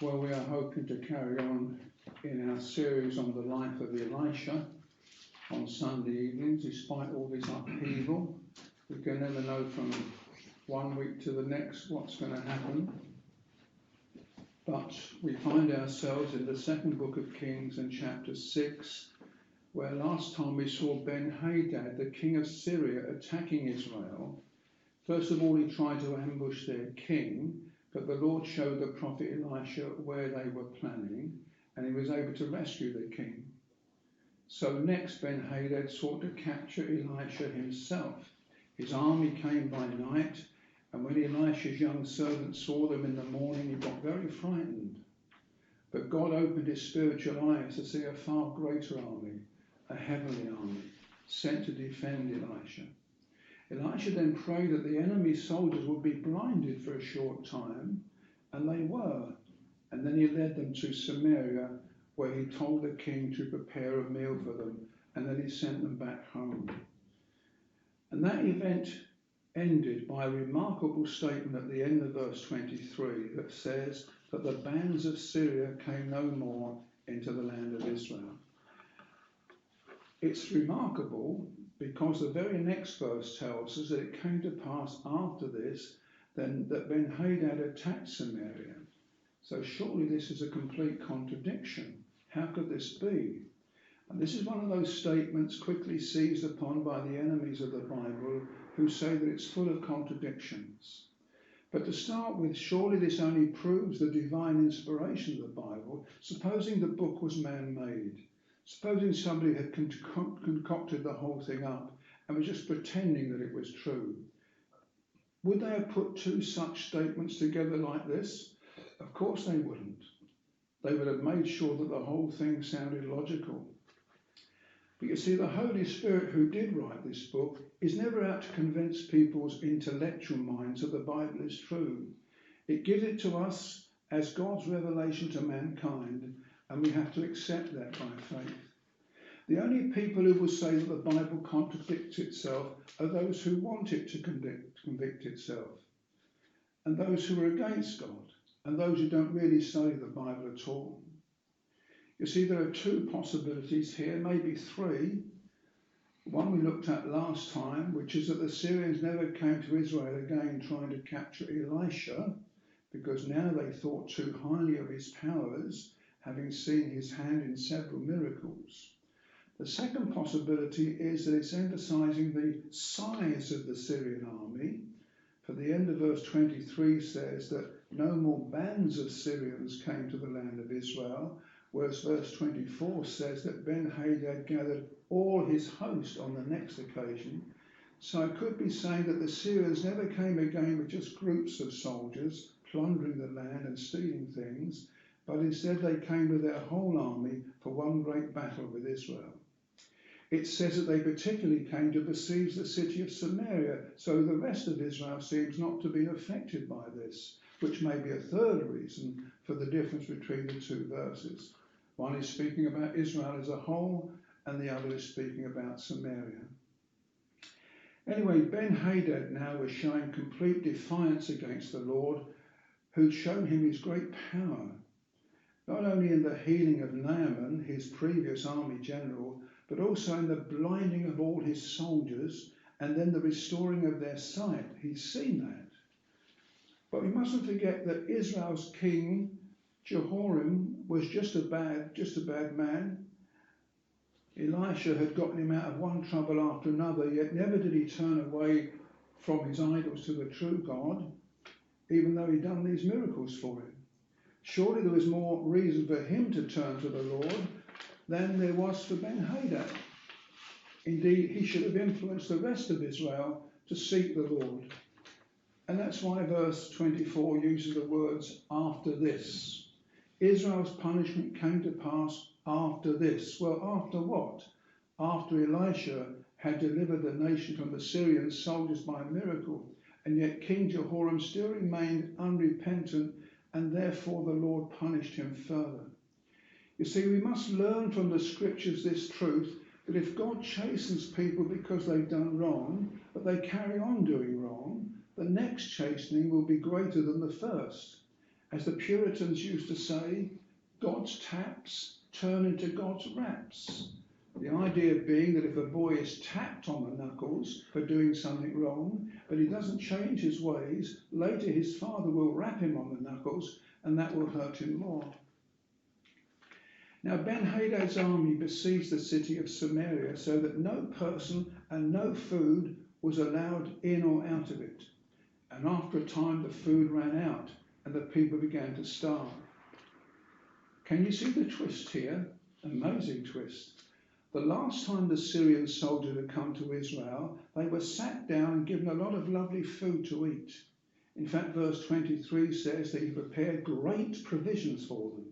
Well, we are hoping to carry on in our series on the life of Elisha on Sunday evenings, despite all this upheaval. We can never know from one week to the next what's going to happen. But we find ourselves in the second book of Kings and chapter 6, where last time we saw Ben-Hadad, the king of Syria, attacking Israel. First of all, he tried to ambush their king, but the Lord showed the prophet Elisha where they were planning, and he was able to rescue the king. So next, Ben-Hadad sought to capture Elisha himself. His army came by night, and when Elisha's young servant saw them in the morning, he got very frightened. But God opened his spiritual eyes to see a far greater army, a heavenly army, sent to defend Elisha. Elisha then prayed that the enemy soldiers would be blinded for a short time, and they were. And then he led them to Samaria, where he told the king to prepare a meal for them, and then he sent them back home. And that event ended by a remarkable statement at the end of verse 23 that says that the bands of Syria came no more into the land of Israel. It's remarkable because the very next verse tells us that it came to pass after this then that Ben-Hadad attacked Samaria. So surely this is a complete contradiction. How could this be? And this is one of those statements quickly seized upon by the enemies of the Bible who say that it's full of contradictions. But to start with, surely this only proves the divine inspiration of the Bible, supposing the book was man-made. Supposing somebody had concocted the whole thing up and was just pretending that it was true. Would they have put two such statements together like this? Of course they wouldn't. They would have made sure that the whole thing sounded logical. But you see, the Holy Spirit who did write this book is never out to convince people's intellectual minds that the Bible is true. It gives it to us as God's revelation to mankind, and we have to accept that by faith. The only people who will say that the Bible contradicts itself are those who want it to convict itself, and those who are against God, and those who don't really study the Bible at all. You see, there are two possibilities here, maybe three. One we looked at last time, which is that the Syrians never came to Israel again trying to capture Elisha, because now they thought too highly of his powers, having seen his hand in several miracles. The second possibility is that it's emphasizing the size of the Syrian army, for the end of verse 23 says that no more bands of Syrians came to the land of Israel, whereas verse 24 says that Ben-Hadad gathered all his host on the next occasion. So it could be saying that the Syrians never came again with just groups of soldiers plundering the land and stealing things, but instead they came with their whole army for one great battle with Israel. It says that they particularly came to besiege the city of Samaria, so the rest of Israel seems not to be affected by this, which may be a third reason for the difference between the two verses. One is speaking about Israel as a whole, and the other is speaking about Samaria. Anyway, Ben-Hadad now was showing complete defiance against the Lord, who'd shown him his great power, not only in the healing of Naaman, his previous army general, but also in the blinding of all his soldiers, and then the restoring of their sight. He's seen that. But we mustn't forget that Israel's king, Jehoram, was just a bad man. Elisha had gotten him out of one trouble after another, yet never did he turn away from his idols to the true God, even though he'd done these miracles for him. Surely there was more reason for him to turn to the Lord than there was for Ben-Hadad. Indeed, he should have influenced the rest of Israel to seek the Lord. And that's why verse 24 uses the words, after this. Israel's punishment came to pass after this. Well, after what? After Elisha had delivered the nation from the Syrian soldiers by a miracle, and yet King Jehoram still remained unrepentant, and therefore the Lord punished him further. You see, we must learn from the scriptures this truth, that if God chastens people because they've done wrong, but they carry on doing wrong, the next chastening will be greater than the first. As the Puritans used to say, God's taps turn into God's raps. The idea being that if a boy is tapped on the knuckles for doing something wrong, but he doesn't change his ways, later his father will rap him on the knuckles and that will hurt him more. Now Ben-Hadad's army besieged the city of Samaria so that no person and no food was allowed in or out of it. And after a time the food ran out and the people began to starve. Can you see the twist here? Amazing twist. The last time the Syrian soldiers had come to Israel, they were sat down and given a lot of lovely food to eat. In fact, verse 23 says that he prepared great provisions for them.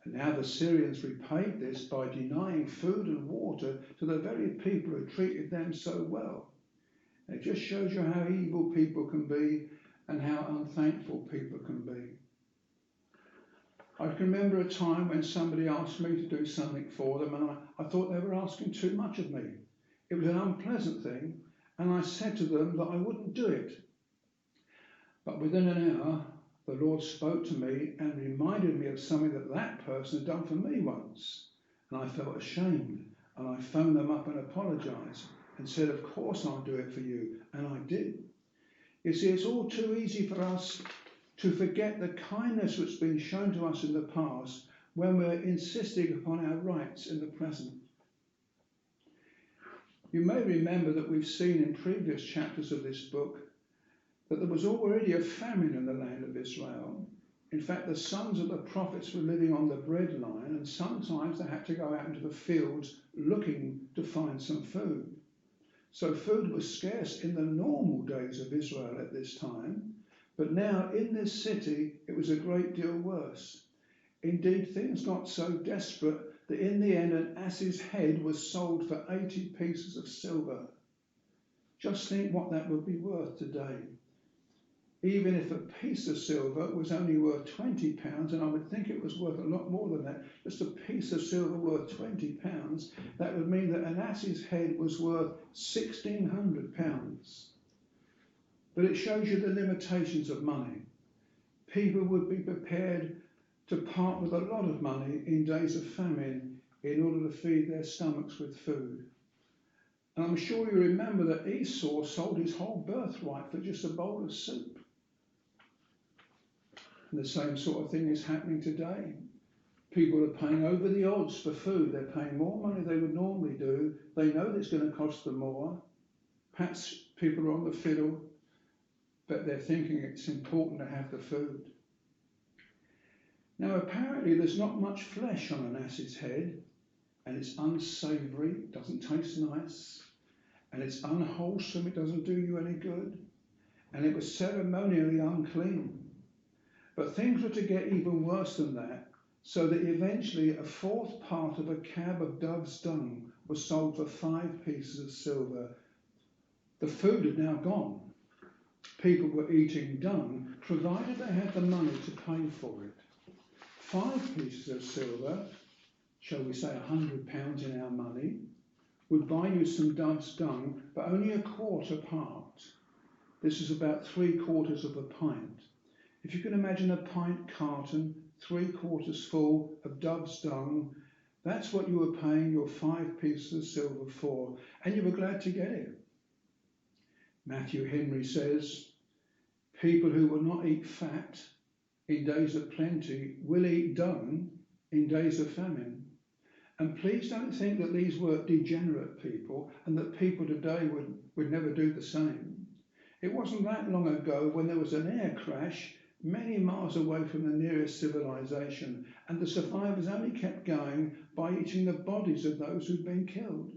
And now the Syrians repaid this by denying food and water to the very people who treated them so well. It just shows you how evil people can be and how unthankful people can be. I can remember a time when somebody asked me to do something for them and I thought they were asking too much of me. It was an unpleasant thing and I said to them that I wouldn't do it. But within an hour, the Lord spoke to me and reminded me of something that that person had done for me once. And I felt ashamed and I phoned them up and apologised and said, of course I'll do it for you. And I did. You see, it's all too easy for us to forget the kindness which has been shown to us in the past when we're insisting upon our rights in the present. You may remember that we've seen in previous chapters of this book that there was already a famine in the land of Israel. In fact, the sons of the prophets were living on the bread line and sometimes they had to go out into the fields looking to find some food. So food was scarce in the normal days of Israel at this time. But now in this city, it was a great deal worse. Indeed, things got so desperate that in the end, an ass's head was sold for 80 pieces of silver. Just think what that would be worth today. Even if a piece of silver was only worth £20, and I would think it was worth a lot more than that, just a piece of silver worth £20, that would mean that an ass's head was worth £1,600. But it shows you the limitations of money. People would be prepared to part with a lot of money in days of famine in order to feed their stomachs with food. And I'm sure you remember that Esau sold his whole birthright for just a bowl of soup. And the same sort of thing is happening today. People are paying over the odds for food. They're paying more money than they would normally do. They know that it's going to cost them more. Perhaps people are on the fiddle, but they're thinking it's important to have the food. Now, apparently there's not much flesh on an ass's head, and it's unsavoury, it doesn't taste nice, and it's unwholesome, it doesn't do you any good, and it was ceremonially unclean. But things were to get even worse than that, so that eventually a fourth part of a cab of dove's dung was sold for 5 pieces of silver. The food had now gone. People were eating dung, provided they had the money to pay for it. 5 pieces of silver, shall we say £100 in our money, would buy you some dove's dung, but only a quarter part. This is about 3/4 of a pint. If you can imagine a pint carton, 3/4 full of dove's dung, that's what you were paying your 5 pieces of silver for, and you were glad to get it. Matthew Henry says, people who will not eat fat in days of plenty will eat dung in days of famine. And please don't think that these were degenerate people and that people today would never do the same. It wasn't that long ago when there was an air crash many miles away from the nearest civilization, and the survivors only kept going by eating the bodies of those who'd been killed.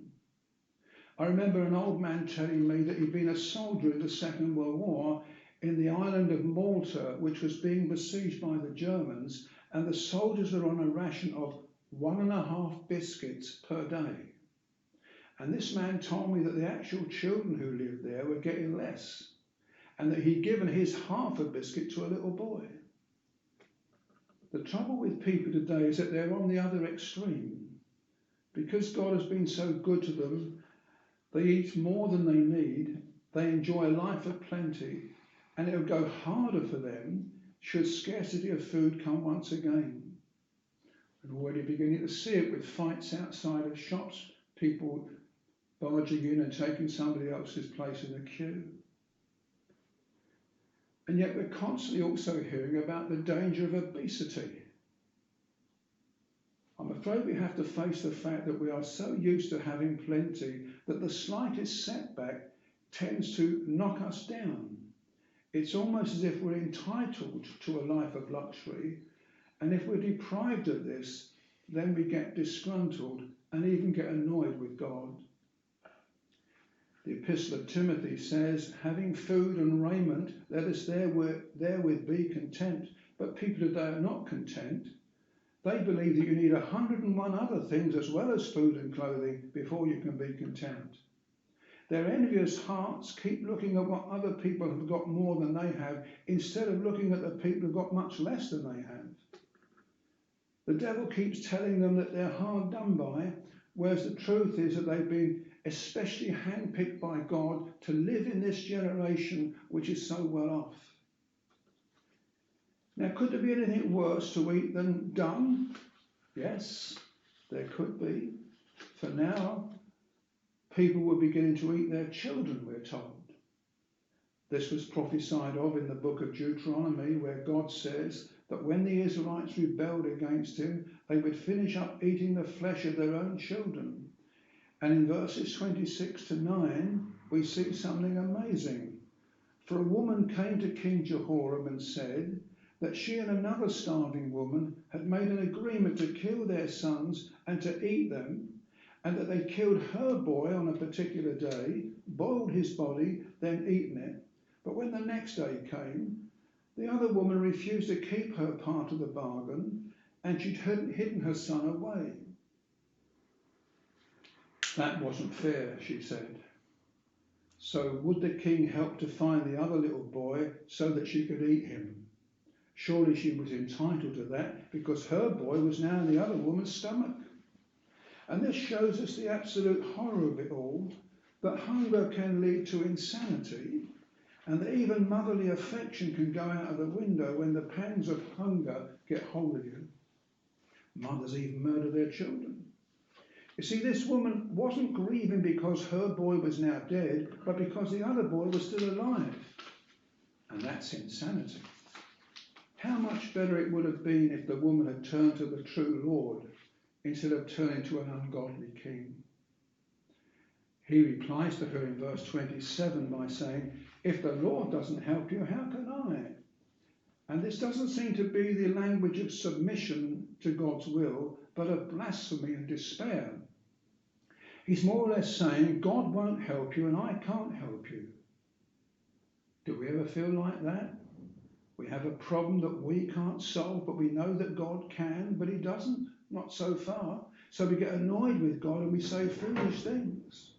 I remember an old man telling me that he'd been a soldier in the Second World War in the island of Malta, which was being besieged by the Germans, and the soldiers were on a ration of 1.5 biscuits per day. And this man told me that the actual children who lived there were getting less, and that he'd given his half a biscuit to a little boy. The trouble with people today is that they're on the other extreme. Because God has been so good to them, they eat more than they need, they enjoy a life of plenty, and it'll go harder for them should scarcity of food come once again. We're already beginning to see it with fights outside of shops, people barging in and taking somebody else's place in the queue. And yet we're constantly also hearing about the danger of obesity. I'm afraid we have to face the fact that we are so used to having plenty that the slightest setback tends to knock us down. It's almost as if we're entitled to a life of luxury, and if we're deprived of this, then we get disgruntled and even get annoyed with God. The Epistle of Timothy says, having food and raiment, let us therewith be content. But people today are not content. They believe that you need 101 other things as well as food and clothing before you can be content. Their envious hearts keep looking at what other people have got more than they have, instead of looking at the people who've got much less than they have. The devil keeps telling them that they're hard done by, whereas the truth is that they've been especially handpicked by God to live in this generation which is so well off. Now, could there be anything worse to eat than dung? Yes, there could be. For now, people were beginning to eat their children, we're told. This was prophesied of in the book of Deuteronomy, where God says that when the Israelites rebelled against him, they would finish up eating the flesh of their own children. And in verses 26 to 9, we see something amazing. For a woman came to King Jehoram and said that she and another starving woman had made an agreement to kill their sons and to eat them, and that they killed her boy on a particular day, boiled his body, then eaten it. But when the next day came, the other woman refused to keep her part of the bargain, and she'd hidden her son away. That wasn't fair, she said. So would the king help to find the other little boy so that she could eat him? Surely she was entitled to that because her boy was now in the other woman's stomach. And this shows us the absolute horror of it all, that hunger can lead to insanity, and that even motherly affection can go out of the window when the pangs of hunger get hold of you. Mothers even murder their children. You see, this woman wasn't grieving because her boy was now dead, but because the other boy was still alive. And that's insanity. How much better it would have been if the woman had turned to the true Lord instead of turning to an ungodly king. He replies to her in verse 27 by saying, if the Lord doesn't help you, how can I? And this doesn't seem to be the language of submission to God's will, but of blasphemy and despair. He's more or less saying, God won't help you and I can't help you. Do we ever feel like that? We have a problem that we can't solve, but we know that God can, but he doesn't, not so far. So we get annoyed with God and we say foolish things.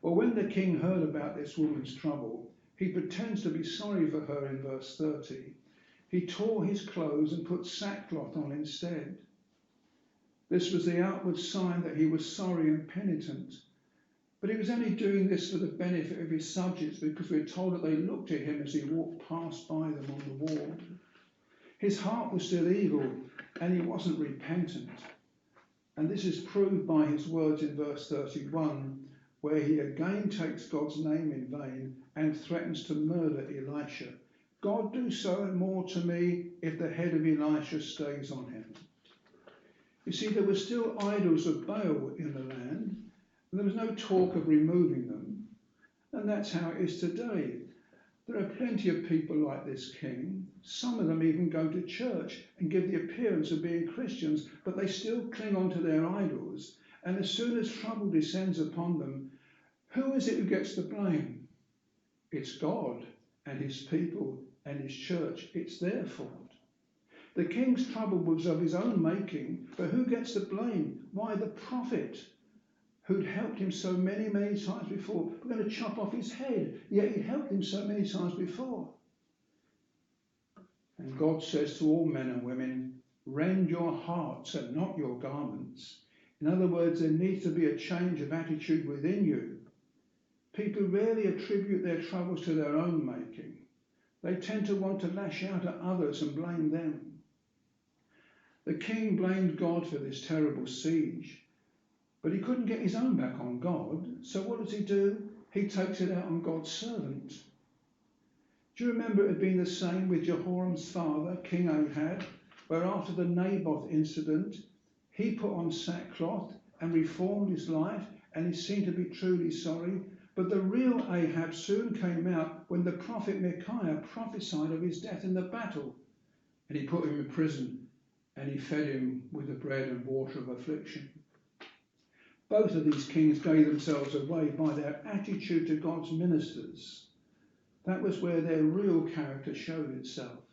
Well, when the king heard about this woman's trouble, he pretends to be sorry for her in verse 30. He tore his clothes and put sackcloth on instead. This was the outward sign that he was sorry and penitent. But he was only doing this for the benefit of his subjects, because we're told that they looked at him as he walked past by them on the wall. His heart was still evil, and he wasn't repentant. And this is proved by his words in verse 31, where he again takes God's name in vain and threatens to murder Elisha. God, do so and more to me if the head of Elisha stays on him. You see, there were still idols of Baal in the land, and there was no talk of removing them. And that's how it is today. There are plenty of people like this king. Some of them even go to church and give the appearance of being Christians, but they still cling on to their idols. And as soon as trouble descends upon them, who is it who gets the blame? It's God and his people and his church. It's their fault. The king's trouble was of his own making, but who gets the blame? Why, the prophet who'd helped him so many, many times before. We're going to chop off his head, yet he'd helped him so many times before. And God says to all men and women, rend your hearts and not your garments. In other words, there needs to be a change of attitude within you. People rarely attribute their troubles to their own making. They tend to want to lash out at others and blame them. The king blamed God for this terrible siege, but he couldn't get his own back on God, so what does he do? He takes it out on God's servant. Do you remember it had been the same with Jehoram's father, King Ahab, where after the Naboth incident, he put on sackcloth and reformed his life, and he seemed to be truly sorry. But the real Ahab soon came out when the prophet Micaiah prophesied of his death in the battle, and he put him in prison, and he fed him with the bread and water of affliction. Both of these kings gave themselves away by their attitude to God's ministers. That was where their real character showed itself.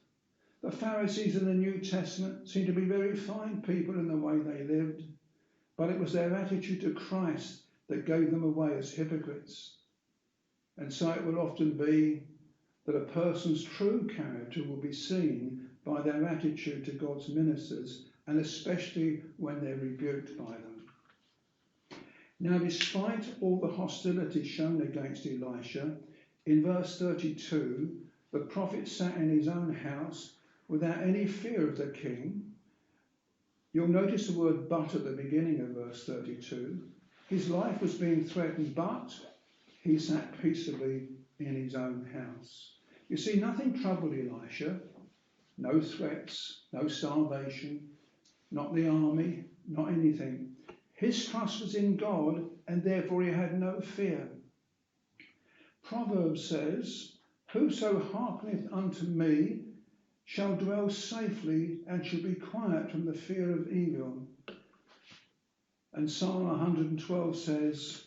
The Pharisees in the New Testament seemed to be very fine people in the way they lived, but it was their attitude to Christ that gave them away as hypocrites. And so it will often be that a person's true character will be seen by their attitude to God's ministers, and especially when they're rebuked by them. Now, despite all the hostility shown against Elisha, in verse 32, the prophet sat in his own house without any fear of the king. You'll notice the word but at the beginning of verse 32. His life was being threatened, but he sat peaceably in his own house. You see, nothing troubled Elisha. No threats, no starvation, not the army, not anything. His trust was in God, and therefore he had no fear. Proverbs says, "Whoso hearkeneth unto me shall dwell safely and shall be quiet from the fear of evil." And Psalm 112 says,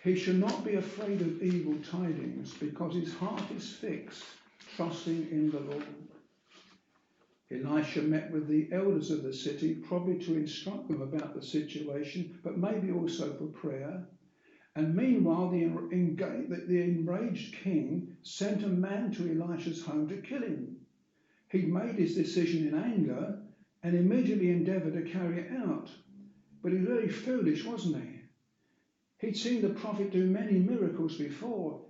"He shall not be afraid of evil tidings, because his heart is fixed, trusting in the Lord." Elisha met with the elders of the city, probably to instruct them about the situation, but maybe also for prayer. And meanwhile, the enraged king sent a man to Elisha's home to kill him. He'd made his decision in anger and immediately endeavoured to carry it out. But he was very foolish, wasn't he? He'd seen the prophet do many miracles before.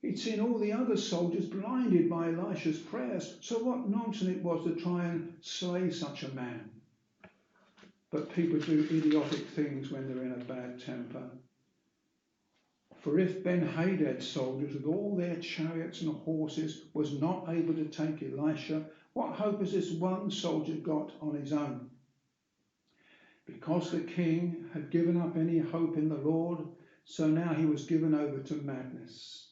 He'd seen all the other soldiers blinded by Elisha's prayers. So what nonsense it was to try and slay such a man. But people do idiotic things when they're in a bad temper. For if Ben-Hadad's soldiers with all their chariots and horses was not able to take Elisha, what hope has this one soldier got on his own? Because the king had given up any hope in the Lord, so now he was given over to madness.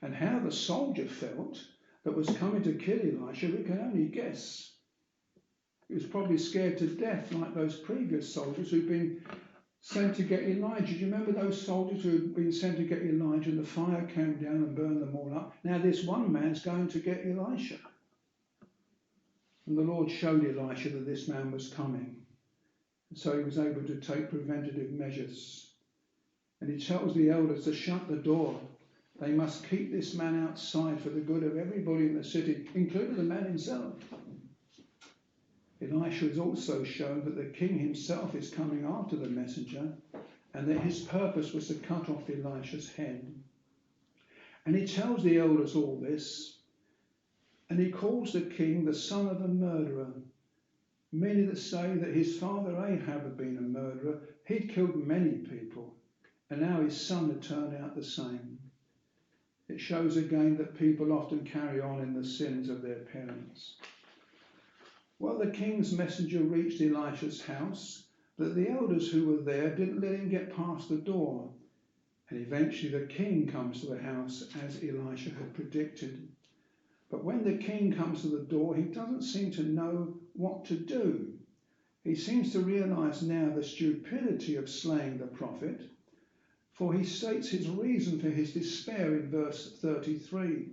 And how the soldier felt that was coming to kill Elisha, we can only guess. He was probably scared to death like those previous soldiers who'd been sent to get Elijah. Do you remember those soldiers who had been sent to get Elijah and the fire came down and burned them all up? Now this one man's going to get Elisha. And the Lord showed Elisha that this man was coming. And so he was able to take preventative measures. And he tells the elders to shut the door. They must keep this man outside for the good of everybody in the city, including the man himself. Elisha has also shown that the king himself is coming after the messenger, and that his purpose was to cut off Elisha's head. And he tells the elders all this, and he calls the king the son of a murderer. Many that say that his father Ahab had been a murderer. He'd killed many people, and now his son had turned out the same. It shows again that people often carry on in the sins of their parents. Well, the king's messenger reached Elisha's house, that the elders who were there didn't let him get past the door. And eventually the king comes to the house as Elisha had predicted. But when the king comes to the door, he doesn't seem to know what to do. He seems to realise now the stupidity of slaying the prophet, for he states his reason for his despair in verse 33.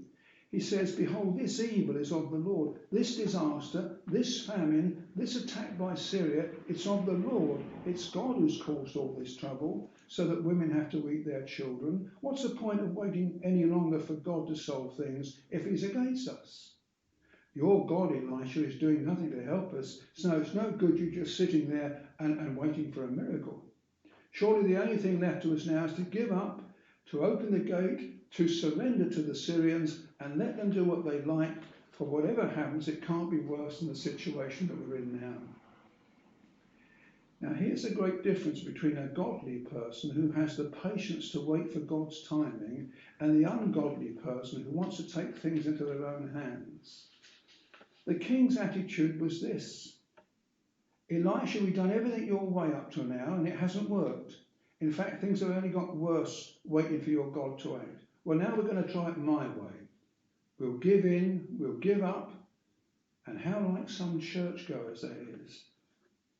He says, "Behold, this evil is of the Lord. This disaster, this famine, this attack by Syria, it's of the Lord. It's God who's caused all this trouble, so that women have to eat their children. What's the point of waiting any longer for God to solve things if he's against us? Your God, Elisha, is doing nothing to help us, so it's no good you just sitting there and waiting for a miracle. Surely the only thing left to us now is to give up, to open the gate, to surrender to the Syrians and let them do what they like. For whatever happens, it can't be worse than the situation that we're in now. Now, here's a great difference between a godly person who has the patience to wait for God's timing and the ungodly person who wants to take things into their own hands. The king's attitude was this: Elisha, we've done everything your way up to now and it hasn't worked. In fact, things have only got worse waiting for your God to act. Well, now we're going to try it my way. We'll give in, we'll give up, and how like some churchgoers that is.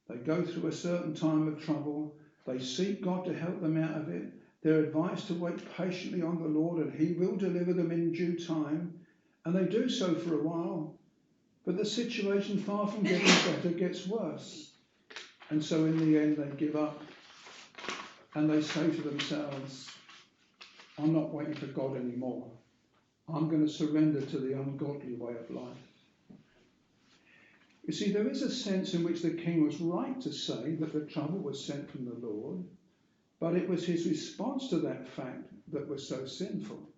They go through a certain time of trouble, they seek God to help them out of it, they're advised to wait patiently on the Lord and He will deliver them in due time, and they do so for a while, but the situation, far from getting better, gets worse. And so in the end they give up and they say to themselves, I'm not waiting for God anymore. I'm going to surrender to the ungodly way of life. You see, there is a sense in which the king was right to say that the trouble was sent from the Lord, but it was his response to that fact that was so sinful.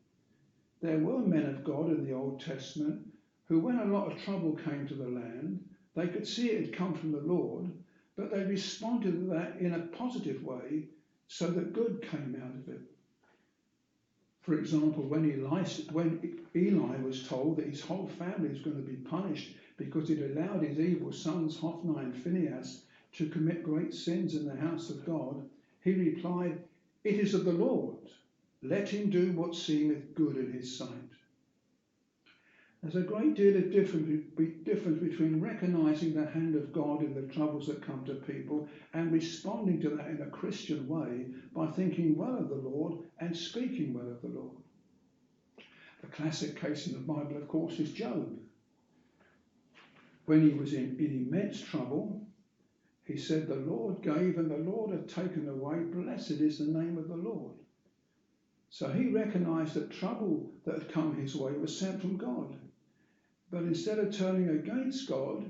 There were men of God in the Old Testament who, when a lot of trouble came to the land, they could see it had come from the Lord, but they responded to that in a positive way so that good came out of it. For example, when Eli was told that his whole family was going to be punished because he'd allowed his evil sons, Hophni and Phinehas, to commit great sins in the house of God, he replied, "It is of the Lord. Let him do what seemeth good in his sight." There's a great deal of difference between recognising the hand of God in the troubles that come to people and responding to that in a Christian way by thinking well of the Lord and speaking well of the Lord. The classic case in the Bible, of course, is Job. When he was in immense trouble, he said, "The Lord gave and the Lord hath taken away. Blessed is the name of the Lord." So he recognised that trouble that had come his way was sent from God. But instead of turning against God,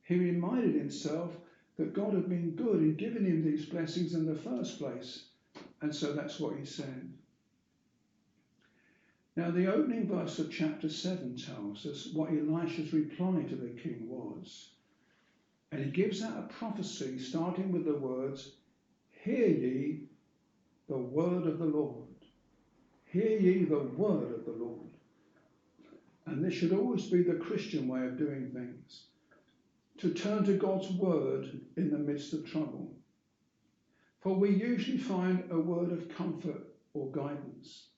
he reminded himself that God had been good in giving him these blessings in the first place. And so that's what he said. Now, the opening verse of chapter 7 tells us what Elisha's reply to the king was. And he gives out a prophecy starting with the words, "Hear ye the word of the Lord. Hear ye the word of the Lord." And this should always be the Christian way of doing things, to turn to God's word in the midst of trouble. For we usually find a word of comfort or guidance.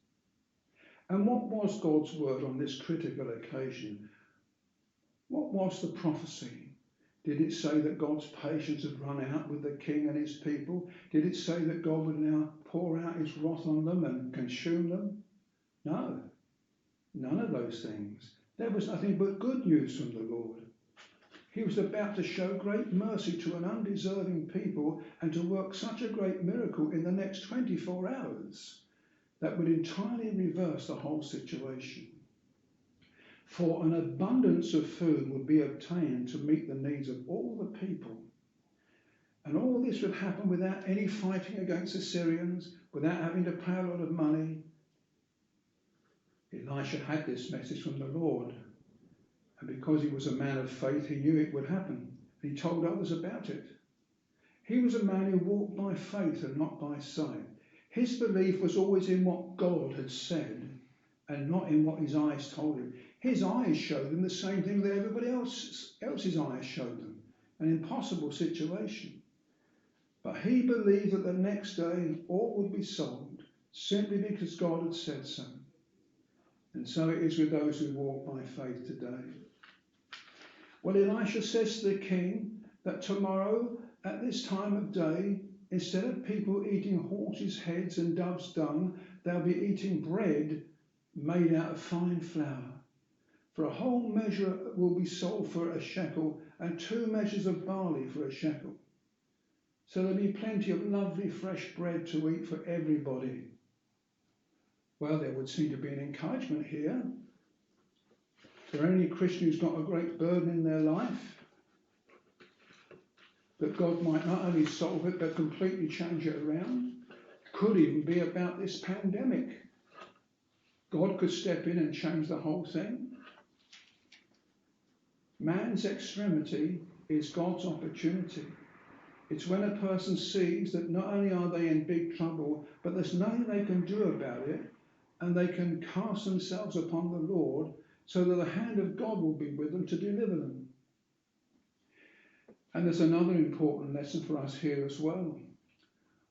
And what was God's word on this critical occasion? What was the prophecy? Did it say that God's patience had run out with the king and his people? Did it say that God would now pour out his wrath on them and consume them? No. None of those things. There was nothing but good news from the Lord. He was about to show great mercy to an undeserving people and to work such a great miracle in the next 24 hours that would entirely reverse the whole situation. For an abundance of food would be obtained to meet the needs of all the people. And all this would happen without any fighting against the Syrians, without having to pay a lot of money. Elisha had this message from the Lord, and because he was a man of faith, he knew it would happen. He told others about it. He was a man who walked by faith and not by sight. His belief was always in what God had said and not in what his eyes told him. His eyes showed him the same thing that everybody else's eyes showed them, an impossible situation. But he believed that the next day all would be solved simply because God had said so. And so it is with those who walk by faith today. Well, Elisha says to the king that tomorrow at this time of day, instead of people eating horses' heads and doves' dung, they'll be eating bread made out of fine flour. For a whole measure will be sold for a shekel, and 2 measures of barley for a shekel. So there'll be plenty of lovely fresh bread to eat for everybody. Well, there would seem to be an encouragement here. For any Christian who's got a great burden in their life, that God might not only solve it, but completely change it around. Could even be about this pandemic. God could step in and change the whole thing. Man's extremity is God's opportunity. It's when a person sees that not only are they in big trouble, but there's nothing they can do about it, and they can cast themselves upon the Lord so that the hand of God will be with them to deliver them. And there's another important lesson for us here as well.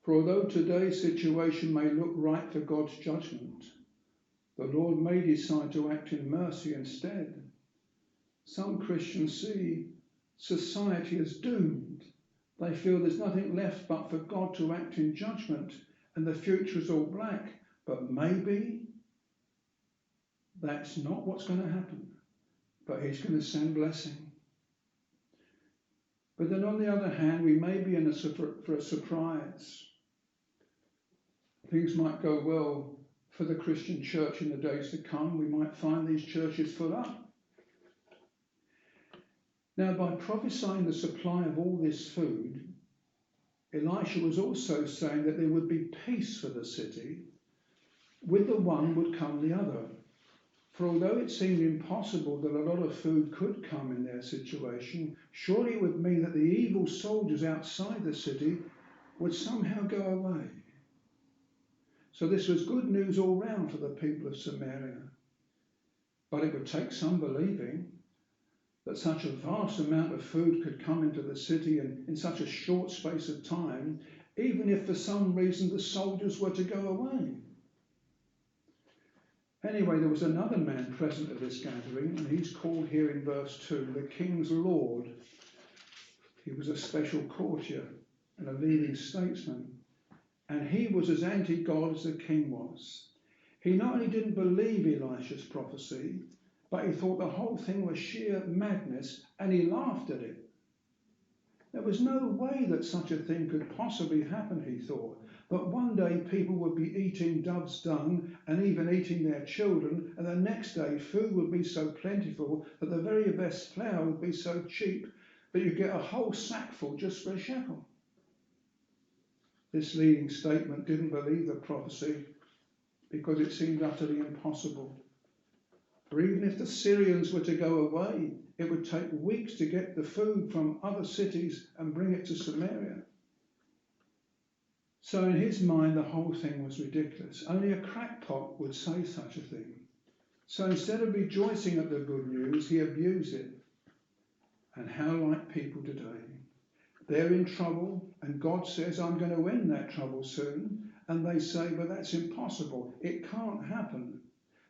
For although today's situation may look right for God's judgment, the Lord may decide to act in mercy instead. Some Christians see society as doomed. They feel there's nothing left but for God to act in judgment and the future is all black. But maybe that's not what's going to happen. But he's going to send blessing. But then on the other hand, we may be in for a surprise. Things might go well for the Christian church in the days to come. We might find these churches full up. Now, by prophesying the supply of all this food, Elisha was also saying that there would be peace for the city. With the one would come the other. For although it seemed impossible that a lot of food could come in their situation, surely it would mean that the evil soldiers outside the city would somehow go away. So this was good news all round for the people of Samaria. But it would take some believing that such a vast amount of food could come into the city in such a short space of time, even if for some reason the soldiers were to go away. Anyway, there was another man present at this gathering, and he's called here in verse 2, the king's lord. He was a special courtier and a leading statesman, and he was as anti-God as the king was. He not only didn't believe Elisha's prophecy, but he thought the whole thing was sheer madness, and he laughed at it. There was no way that such a thing could possibly happen, he thought, that one day people would be eating dove's dung and even eating their children, and the next day food would be so plentiful that the very best flour would be so cheap that you get a whole sackful just for a shekel. This leading statement didn't believe the prophecy because it seemed utterly impossible. For even if the Syrians were to go away, it would take weeks to get the food from other cities and bring it to Samaria. So in his mind, the whole thing was ridiculous. Only a crackpot would say such a thing. So instead of rejoicing at the good news, he abused it. And how like people today. They're in trouble, and God says, I'm going to end that trouble soon. And they say, but that's impossible. It can't happen.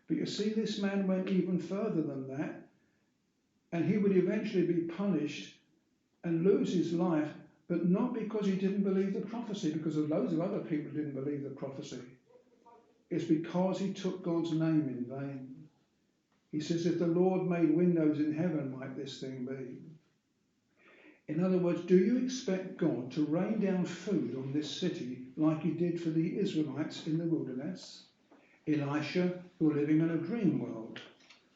But you see, this man went even further than that, and he would eventually be punished and lose his life, but not because he didn't believe the prophecy, because loads of other people didn't believe the prophecy. It's because he took God's name in vain. He says, if the Lord made windows in heaven, might this thing be? In other words, do you expect God to rain down food on this city like he did for the Israelites in the wilderness? Elisha, you're living in a dream world.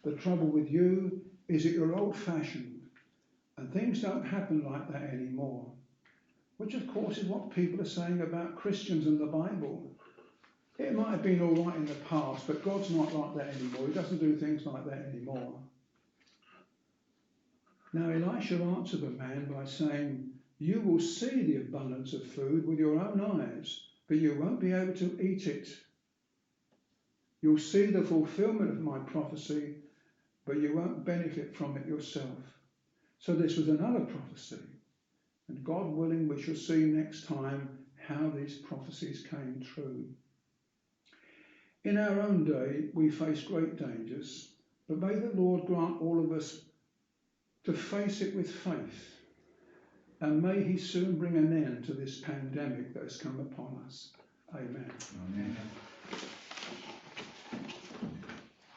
The trouble with you is that you're old-fashioned, and things don't happen like that anymore. Which, of course, is what people are saying about Christians and the Bible. It might have been all right in the past, but God's not like that anymore. He doesn't do things like that anymore. Now, Elisha answered the man by saying, you will see the abundance of food with your own eyes, but you won't be able to eat it. You'll see the fulfillment of my prophecy, but you won't benefit from it yourself. So this was another prophecy. And God willing, we shall see next time how these prophecies came true. In our own day, we face great dangers, but may the Lord grant all of us to face it with faith. And may he soon bring an end to this pandemic that has come upon us. Amen. Amen.